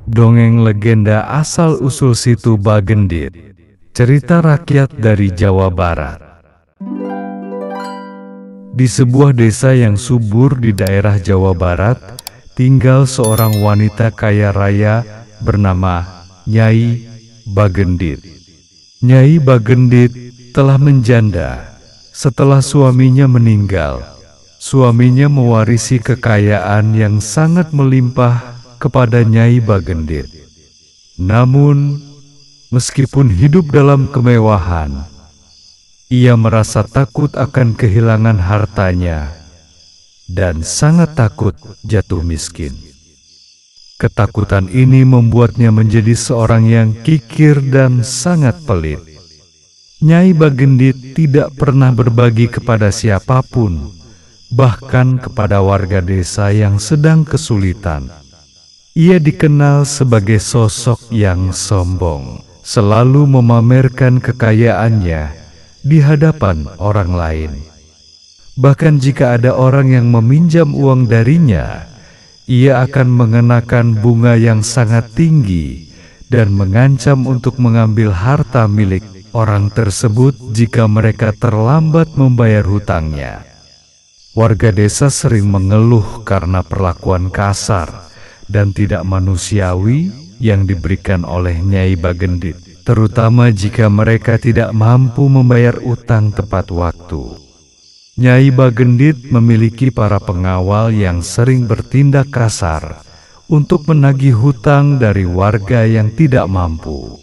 Dongeng legenda asal-usul Situ Bagendit. Cerita rakyat dari Jawa Barat. Di sebuah desa yang subur di daerah Jawa Barat, tinggal seorang wanita kaya raya bernama Nyai Bagendit. Nyai Bagendit telah menjanda setelah suaminya meninggal. Suaminya mewarisi kekayaan yang sangat melimpah kepada Nyai Bagendit. Namun, meskipun hidup dalam kemewahan, ia merasa takut akan kehilangan hartanya dan sangat takut jatuh miskin. Ketakutan ini membuatnya menjadi seorang yang kikir dan sangat pelit. Nyai Bagendit tidak pernah berbagi kepada siapapun, bahkan kepada warga desa yang sedang kesulitan. Ia dikenal sebagai sosok yang sombong, selalu memamerkan kekayaannya di hadapan orang lain. Bahkan jika ada orang yang meminjam uang darinya, ia akan mengenakan bunga yang sangat tinggi dan mengancam untuk mengambil harta milik orang tersebut jika mereka terlambat membayar hutangnya. Warga desa sering mengeluh karena perlakuan kasar dan tidak manusiawi yang diberikan oleh Nyai Bagendit, terutama jika mereka tidak mampu membayar utang tepat waktu. Nyai Bagendit memiliki para pengawal yang sering bertindak kasar untuk menagih hutang dari warga yang tidak mampu.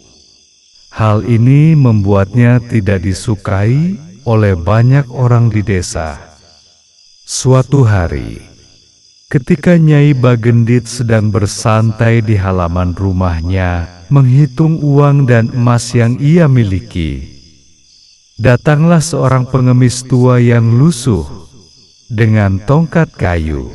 Hal ini membuatnya tidak disukai oleh banyak orang di desa. Suatu hari, ketika Nyai Bagendit sedang bersantai di halaman rumahnya, menghitung uang dan emas yang ia miliki, datanglah seorang pengemis tua yang lusuh dengan tongkat kayu.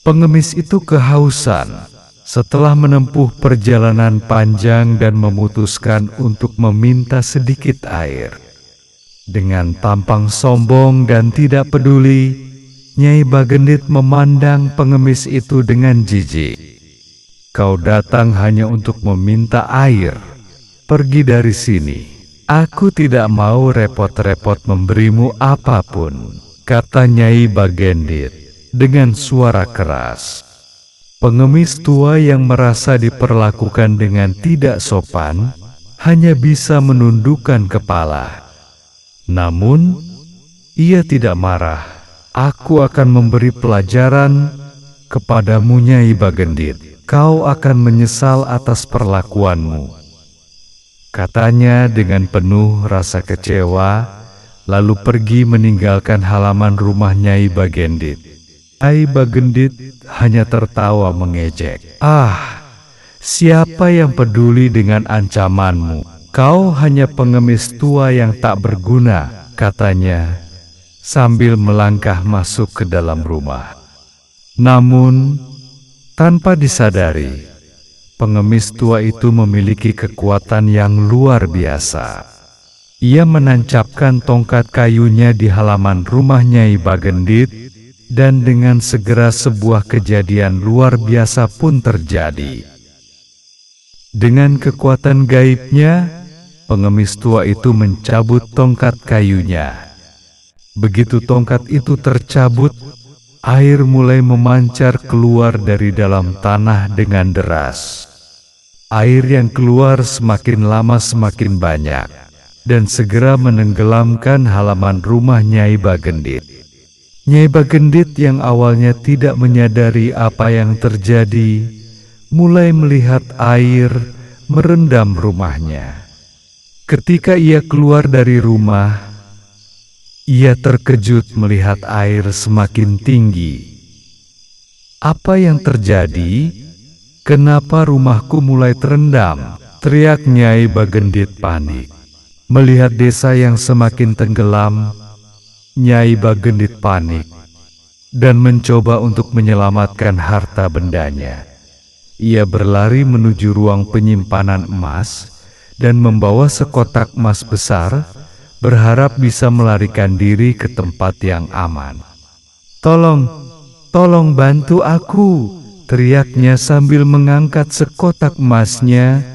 Pengemis itu kehausan setelah menempuh perjalanan panjang dan memutuskan untuk meminta sedikit air. Dengan tampang sombong dan tidak peduli, Nyai Bagendit memandang pengemis itu dengan jijik. "Kau datang hanya untuk meminta air. Pergi dari sini. Aku tidak mau repot-repot memberimu apapun," kata Nyai Bagendit dengan suara keras. Pengemis tua yang merasa diperlakukan dengan tidak sopan hanya bisa menundukkan kepala. Namun, ia tidak marah. "Aku akan memberi pelajaran kepadamu, Nyai Bagendit. Kau akan menyesal atas perlakuanmu," katanya dengan penuh rasa kecewa, lalu pergi meninggalkan halaman rumah Nyai Bagendit. Nyai Bagendit hanya tertawa mengejek. "Ah, siapa yang peduli dengan ancamanmu? Kau hanya pengemis tua yang tak berguna," katanya sambil melangkah masuk ke dalam rumah. Namun, tanpa disadari, pengemis tua itu memiliki kekuatan yang luar biasa. Ia menancapkan tongkat kayunya di halaman rumah Nyai Bagendit, dan dengan segera sebuah kejadian luar biasa pun terjadi. Dengan kekuatan gaibnya, pengemis tua itu mencabut tongkat kayunya. Begitu tongkat itu tercabut, air mulai memancar keluar dari dalam tanah dengan deras. Air yang keluar semakin lama semakin banyak, dan segera menenggelamkan halaman rumah Nyai Bagendit. Nyai Bagendit yang awalnya tidak menyadari apa yang terjadi, mulai melihat air merendam rumahnya. Ketika ia keluar dari rumah, ia terkejut melihat air semakin tinggi. "Apa yang terjadi? Kenapa rumahku mulai terendam?" teriak Nyai Bagendit panik. Melihat desa yang semakin tenggelam, Nyai Bagendit panik dan mencoba untuk menyelamatkan harta bendanya. Ia berlari menuju ruang penyimpanan emas dan membawa sekotak emas besar, berharap bisa melarikan diri ke tempat yang aman. Tolong bantu aku," teriaknya sambil mengangkat sekotak emasnya,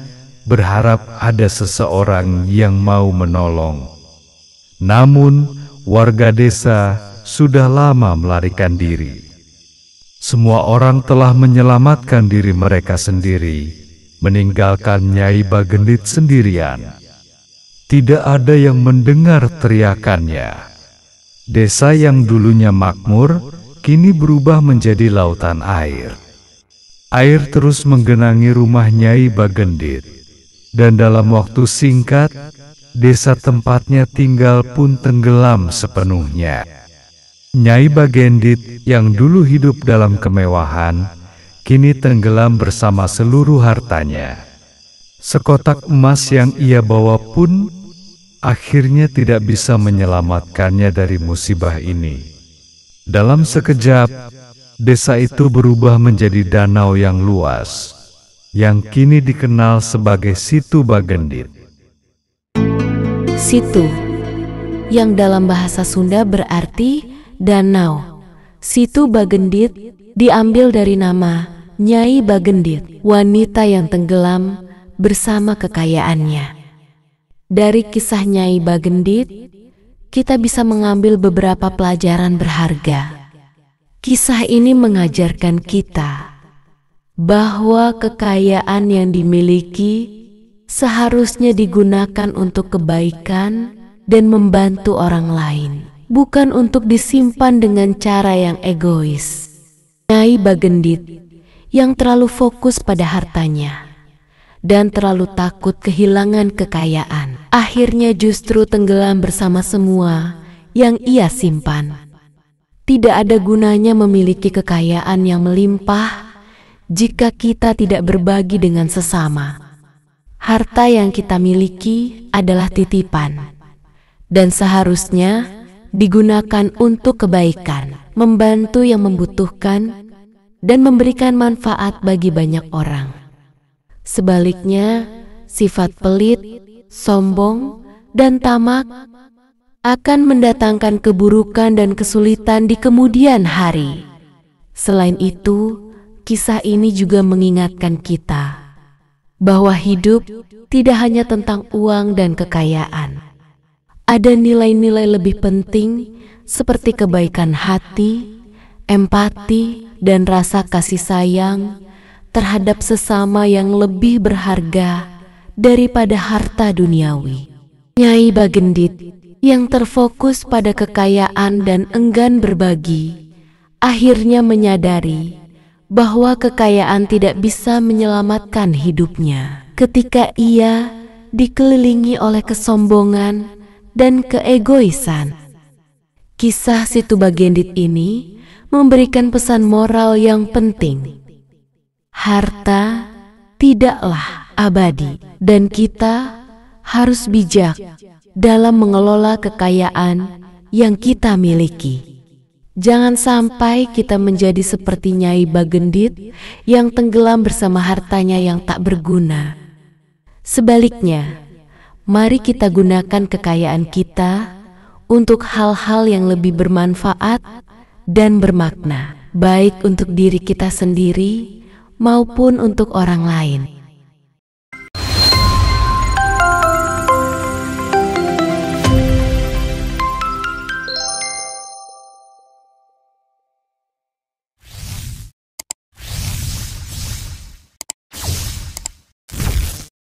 berharap ada seseorang yang mau menolong. Namun, warga desa sudah lama melarikan diri. Semua orang telah menyelamatkan diri mereka sendiri, meninggalkan Nyai Bagendit sendirian. Tidak ada yang mendengar teriakannya. Desa yang dulunya makmur, kini berubah menjadi lautan air. Air terus menggenangi rumah Nyai Bagendit, dan dalam waktu singkat, desa tempatnya tinggal pun tenggelam sepenuhnya. Nyai Bagendit yang dulu hidup dalam kemewahan, kini tenggelam bersama seluruh hartanya. Sekotak emas yang ia bawa pun akhirnya tidak bisa menyelamatkannya dari musibah ini. Dalam sekejap, desa itu berubah menjadi danau yang luas, yang kini dikenal sebagai Situ Bagendit. Situ, yang dalam bahasa Sunda berarti danau. Situ Bagendit diambil dari nama Nyai Bagendit, wanita yang tenggelam bersama kekayaannya. Dari kisah Nyai Bagendit, kita bisa mengambil beberapa pelajaran berharga. Kisah ini mengajarkan kita bahwa kekayaan yang dimiliki seharusnya digunakan untuk kebaikan dan membantu orang lain, bukan untuk disimpan dengan cara yang egois. Nyai Bagendit yang terlalu fokus pada hartanya dan terlalu takut kehilangan kekayaan, akhirnya justru tenggelam bersama semua yang ia simpan. Tidak ada gunanya memiliki kekayaan yang melimpah jika kita tidak berbagi dengan sesama. Harta yang kita miliki adalah titipan dan seharusnya digunakan untuk kebaikan, membantu yang membutuhkan, dan memberikan manfaat bagi banyak orang. Sebaliknya, sifat pelit, sombong, dan tamak akan mendatangkan keburukan dan kesulitan di kemudian hari. Selain itu, kisah ini juga mengingatkan kita bahwa hidup tidak hanya tentang uang dan kekayaan. Ada nilai-nilai lebih penting seperti kebaikan hati, empati, dan rasa kasih sayang terhadap sesama yang lebih berharga daripada harta duniawi. Nyai Bagendit yang terfokus pada kekayaan dan enggan berbagi, akhirnya menyadari bahwa kekayaan tidak bisa menyelamatkan hidupnya ketika ia dikelilingi oleh kesombongan dan keegoisan. Kisah Situ Bagendit ini memberikan pesan moral yang penting. Harta tidaklah abadi dan kita harus bijak dalam mengelola kekayaan yang kita miliki. Jangan sampai kita menjadi seperti Nyai Bagendit yang tenggelam bersama hartanya yang tak berguna. Sebaliknya, mari kita gunakan kekayaan kita untuk hal-hal yang lebih bermanfaat dan bermakna, baik untuk diri kita sendiri maupun untuk orang lain.